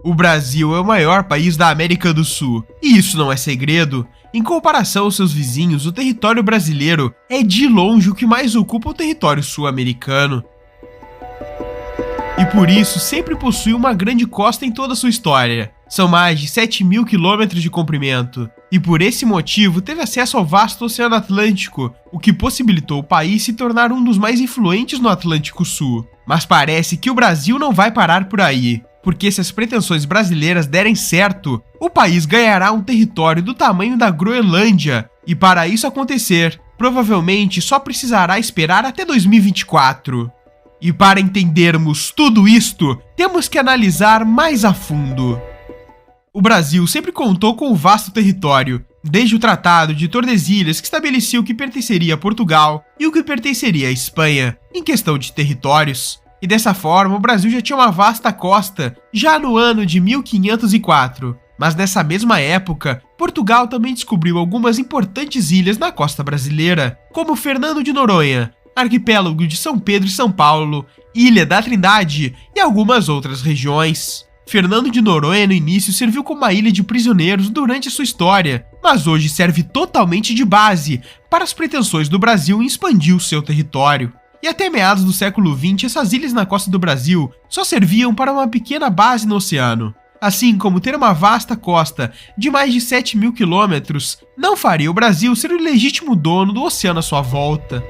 O Brasil é o maior país da América do Sul, e isso não é segredo. Em comparação aos seus vizinhos, o território brasileiro é de longe o que mais ocupa o território sul-americano. E por isso sempre possui uma grande costa em toda a sua história. São mais de 7.000 quilômetros de comprimento. E por esse motivo teve acesso ao vasto Oceano Atlântico, o que possibilitou o país se tornar um dos mais influentes no Atlântico Sul. Mas parece que o Brasil não vai parar por aí, porque se as pretensões brasileiras derem certo, o país ganhará um território do tamanho da Groenlândia, e para isso acontecer, provavelmente só precisará esperar até 2024. E para entendermos tudo isto, temos que analisar mais a fundo. O Brasil sempre contou com um vasto território, desde o Tratado de Tordesilhas, que estabelecia o que pertenceria a Portugal e o que pertenceria à Espanha, em questão de territórios. E dessa forma, o Brasil já tinha uma vasta costa, já no ano de 1504. Mas nessa mesma época, Portugal também descobriu algumas importantes ilhas na costa brasileira, como Fernando de Noronha, Arquipélago de São Pedro e São Paulo, Ilha da Trindade e algumas outras regiões. Fernando de Noronha no início serviu como uma ilha de prisioneiros durante a sua história, mas hoje serve totalmente de base para as pretensões do Brasil em expandir o seu território. E até meados do século XX, essas ilhas na costa do Brasil só serviam para uma pequena base no oceano. Assim como ter uma vasta costa de mais de 7.000 quilômetros não faria o Brasil ser o legítimo dono do oceano à sua volta.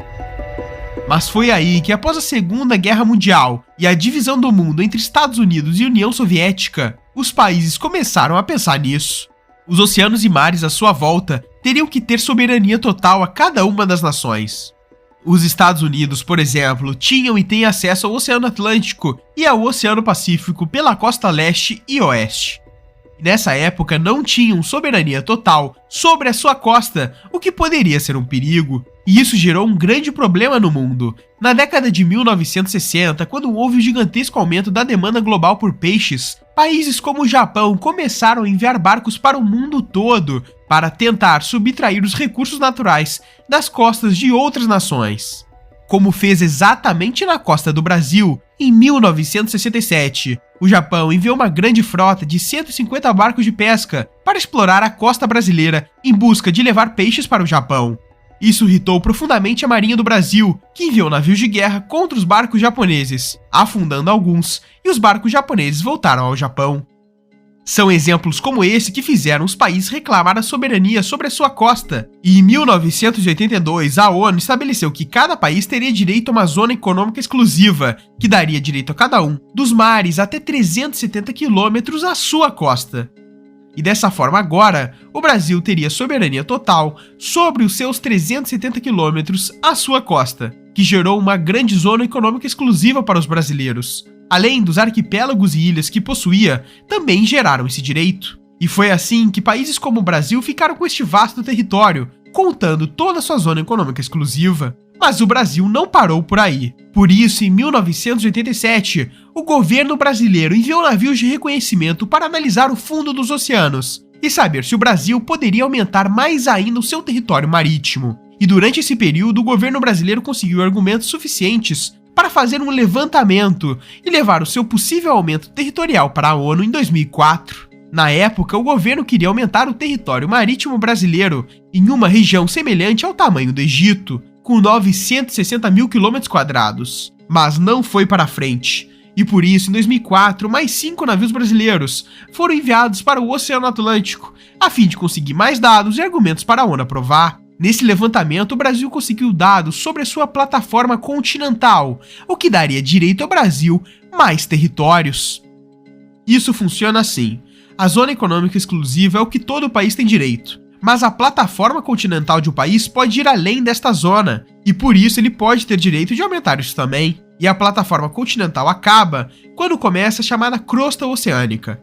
Mas foi aí que, após a Segunda Guerra Mundial e a divisão do mundo entre Estados Unidos e União Soviética, os países começaram a pensar nisso. Os oceanos e mares à sua volta teriam que ter soberania total a cada uma das nações. Os Estados Unidos, por exemplo, tinham e têm acesso ao Oceano Atlântico e ao Oceano Pacífico pela costa leste e oeste. Nessa época não tinham soberania total sobre a sua costa, o que poderia ser um perigo. E isso gerou um grande problema no mundo. Na década de 1960, quando houve o gigantesco aumento da demanda global por peixes, países como o Japão começaram a enviar barcos para o mundo todo para tentar subtrair os recursos naturais das costas de outras nações. Como fez exatamente na costa do Brasil, em 1967, o Japão enviou uma grande frota de 150 barcos de pesca para explorar a costa brasileira em busca de levar peixes para o Japão. Isso irritou profundamente a Marinha do Brasil, que enviou navios de guerra contra os barcos japoneses, afundando alguns, e os barcos japoneses voltaram ao Japão. São exemplos como esse que fizeram os países reclamar a soberania sobre a sua costa, e em 1982 a ONU estabeleceu que cada país teria direito a uma zona econômica exclusiva, que daria direito a cada um, dos mares até 370 quilômetros à sua costa. E dessa forma agora, o Brasil teria soberania total sobre os seus 370 quilômetros à sua costa, que gerou uma grande zona econômica exclusiva para os brasileiros. Além dos arquipélagos e ilhas que possuía, também geraram esse direito. E foi assim que países como o Brasil ficaram com este vasto território, contando toda a sua zona econômica exclusiva. Mas o Brasil não parou por aí. Por isso, em 1987, o governo brasileiro enviou navios de reconhecimento para analisar o fundo dos oceanos e saber se o Brasil poderia aumentar mais ainda o seu território marítimo. E durante esse período, o governo brasileiro conseguiu argumentos suficientes para fazer um levantamento e levar o seu possível aumento territorial para a ONU em 2004. Na época, o governo queria aumentar o território marítimo brasileiro em uma região semelhante ao tamanho do Egito, com 960 mil quilômetros quadrados, mas não foi para frente. E por isso, em 2004, mais 5 navios brasileiros foram enviados para o Oceano Atlântico, a fim de conseguir mais dados e argumentos para a ONU aprovar. Nesse levantamento, o Brasil conseguiu dados sobre a sua plataforma continental, o que daria direito ao Brasil mais territórios. Isso funciona assim: a zona econômica exclusiva é o que todo país tem direito. Mas a plataforma continental de um país pode ir além desta zona, e por isso ele pode ter direito de aumentar isso também. E a plataforma continental acaba quando começa a chamada crosta oceânica.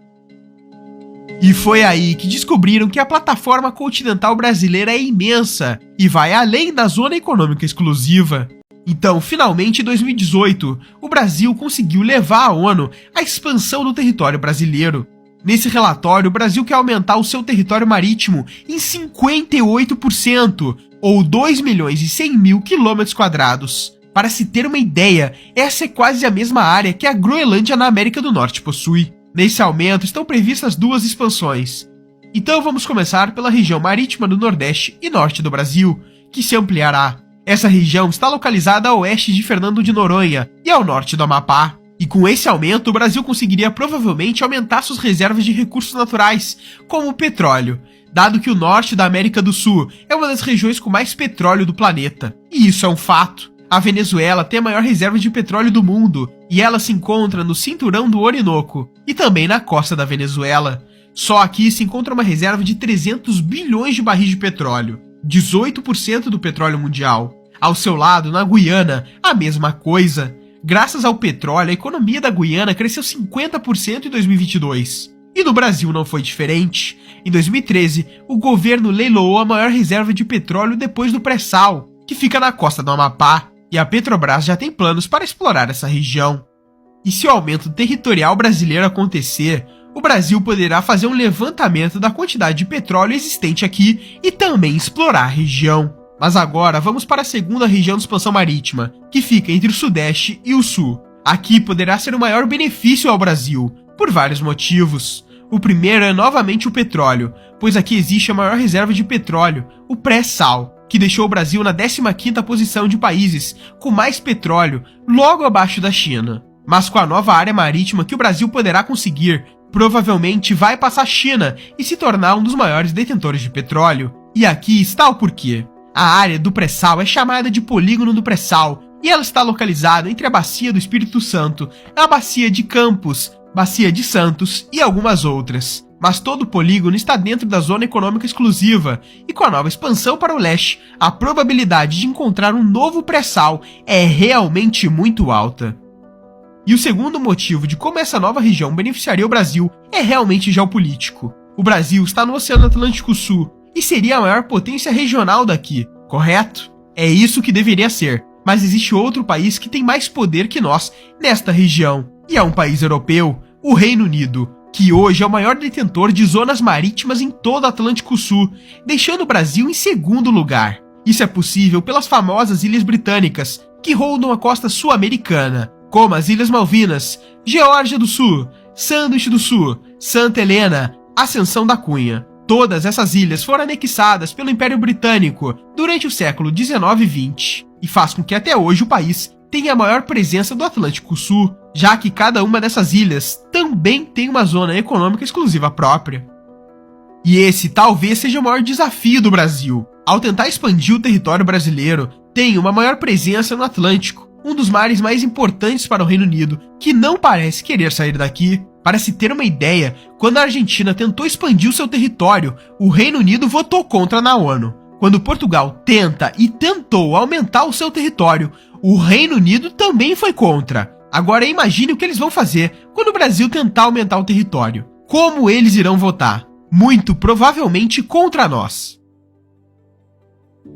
E foi aí que descobriram que a plataforma continental brasileira é imensa e vai além da zona econômica exclusiva. Então, finalmente, em 2018, o Brasil conseguiu levar à ONU a expansão do território brasileiro. Nesse relatório, o Brasil quer aumentar o seu território marítimo em 58%, ou 2.100.000 quilômetros quadrados. Para se ter uma ideia, essa é quase a mesma área que a Groenlândia na América do Norte possui. Nesse aumento estão previstas duas expansões. Então vamos começar pela região marítima do Nordeste e Norte do Brasil, que se ampliará. Essa região está localizada a oeste de Fernando de Noronha e ao norte do Amapá. E com esse aumento, o Brasil conseguiria provavelmente aumentar suas reservas de recursos naturais, como o petróleo, dado que o norte da América do Sul é uma das regiões com mais petróleo do planeta. E isso é um fato. A Venezuela tem a maior reserva de petróleo do mundo, e ela se encontra no cinturão do Orinoco, e também na costa da Venezuela. Só aqui se encontra uma reserva de 300 bilhões de barris de petróleo, 18% do petróleo mundial. Ao seu lado, na Guiana, a mesma coisa. Graças ao petróleo, a economia da Guiana cresceu 50% em 2022. E no Brasil não foi diferente. Em 2013, o governo leiloou a maior reserva de petróleo depois do pré-sal, que fica na costa do Amapá, e a Petrobras já tem planos para explorar essa região. E se o aumento territorial brasileiro acontecer, o Brasil poderá fazer um levantamento da quantidade de petróleo existente aqui e também explorar a região. Mas agora vamos para a segunda região de expansão marítima, que fica entre o Sudeste e o Sul. Aqui poderá ser o maior benefício ao Brasil, por vários motivos. O primeiro é novamente o petróleo, pois aqui existe a maior reserva de petróleo, o pré-sal, que deixou o Brasil na 15ª posição de países com mais petróleo, logo abaixo da China. Mas com a nova área marítima que o Brasil poderá conseguir, provavelmente vai passar a China e se tornar um dos maiores detentores de petróleo. E aqui está o porquê. A área do pré-sal é chamada de Polígono do Pré-Sal e ela está localizada entre a Bacia do Espírito Santo, a Bacia de Campos, Bacia de Santos e algumas outras. Mas todo o polígono está dentro da Zona Econômica Exclusiva e com a nova expansão para o leste, a probabilidade de encontrar um novo pré-sal é realmente muito alta. E o segundo motivo de como essa nova região beneficiaria o Brasil é realmente geopolítico. O Brasil está no Oceano Atlântico Sul e seria a maior potência regional daqui, correto? É isso que deveria ser, mas existe outro país que tem mais poder que nós nesta região, e é um país europeu, o Reino Unido, que hoje é o maior detentor de zonas marítimas em todo o Atlântico Sul, deixando o Brasil em segundo lugar. Isso é possível pelas famosas Ilhas Britânicas, que rondam a costa sul-americana, como as Ilhas Malvinas, Geórgia do Sul, Sanduíche do Sul, Santa Helena, Ascensão da Cunha. Todas essas ilhas foram anexadas pelo Império Britânico durante o século XIX e XX, e faz com que até hoje o país tenha a maior presença do Atlântico Sul, já que cada uma dessas ilhas também tem uma zona econômica exclusiva própria. E esse talvez seja o maior desafio do Brasil. Ao tentar expandir o território brasileiro, tem uma maior presença no Atlântico, um dos mares mais importantes para o Reino Unido, que não parece querer sair daqui. Para se ter uma ideia, quando a Argentina tentou expandir o seu território, o Reino Unido votou contra na ONU. Quando Portugal tentou aumentar o seu território, o Reino Unido também foi contra. Agora imagine o que eles vão fazer quando o Brasil tentar aumentar o território. Como eles irão votar? Muito provavelmente contra nós.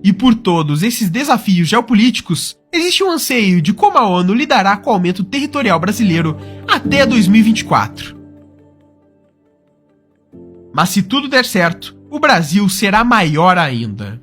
E por todos esses desafios geopolíticos, existe um anseio de como a ONU lidará com o aumento territorial brasileiro até 2024. Mas se tudo der certo, o Brasil será maior ainda.